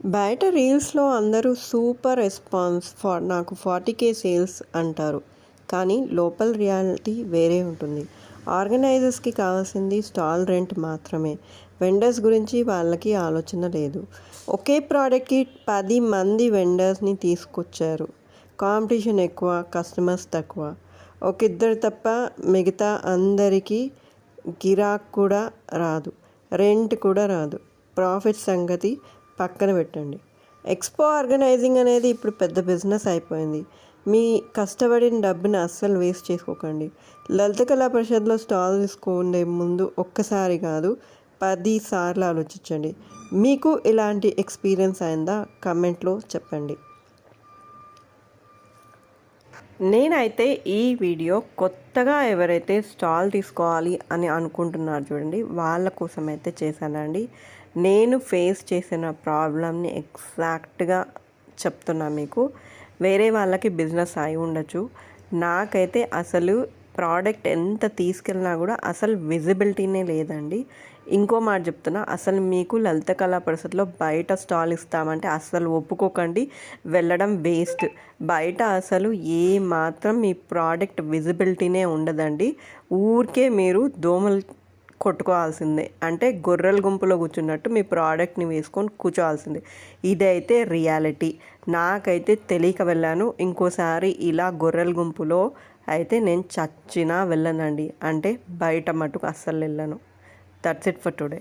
బయట రీల్స్లో అందరూ సూపర్ రెస్పాన్స్ నాకు 40K సేల్స్ అంటారు. కానీ లోపల రియాలిటీ వేరే ఉంటుంది. ఆర్గనైజర్స్కి కావాల్సింది స్టాల్ రెంట్ మాత్రమే. వెండర్స్ గురించి వాళ్ళకి ఆలోచన లేదు. ఒకే ప్రోడక్ట్కి 10 మంది వెండర్స్ని తీసుకొచ్చారు. కాంపిటీషన్ ఎక్కువ, కస్టమర్స్ తక్కువ. ఒక ఇద్దరు తప్ప మిగతా అందరికీ గిరాక్ కూడా రాదు, రెంట్ కూడా రాదు. ప్రాఫిట్ సంగతి పక్కన పెట్టండి. ఎక్స్పో ఆర్గనైజింగ్ అనేది ఇప్పుడు పెద్ద బిజినెస్ అయిపోయింది. మీ కష్టపడిన డబ్బుని అస్సలు వేస్ట్ చేసుకోకండి. లలిత కళా పరిషత్లో స్టాల్ తీసుకునే ముందు ఒక్కసారి కాదు 10 సార్లు ఆలోచించండి. మీకు ఇలాంటి ఎక్స్పీరియన్స్ అయిందా? కమెంట్లో చెప్పండి. నేనైతే ఈ వీడియో కొత్తగా ఎవరైతే స్టాల్ తీసుకోవాలి అని అనుకుంటున్నారు చూడండి, వాళ్ళ కోసం అయితే చేశానండి. నేను ఫేస్ చేసిన ప్రాబ్లమ్ని ఎగ్జాక్ట్గా చెప్తున్నా మీకు. వేరే వాళ్ళకి బిజినెస్ అయి ఉండొచ్చు, నాకైతే అసలు ప్రోడక్ట్ ఎంత తీసుకెళ్ళినా కూడా అసలు విజిబిలిటీనే లేదండి. ఇంకో మాట చెప్తున్నా, అసలు మీకు లలిత కళా పరిషత్లో బయట స్టాల్ ఇస్తామంటే అసలు ఒప్పుకోకండి, వెళ్ళడం వేస్ట్. బయట అసలు ఏ మాత్రం మీ ప్రోడక్ట్ విజిబిలిటీనే ఉండదండి. ఊరికే మీరు దోమలు కొట్టుకోవాల్సిందే, అంటే గొర్రెల గుంపులో కూర్చున్నట్టు మీ ప్రోడక్ట్ని వేసుకొని కూర్చోవాల్సిందే. ఇదైతే రియాలిటీ. నాకైతే తెలియక వెళ్ళాను. ఇంకోసారి ఇలా గొర్రెల గుంపులో అయితే నేను చచ్చినా వెళ్ళనండి, అంటే బయట మటుకు అస్సలు వెళ్ళను. That's it for today.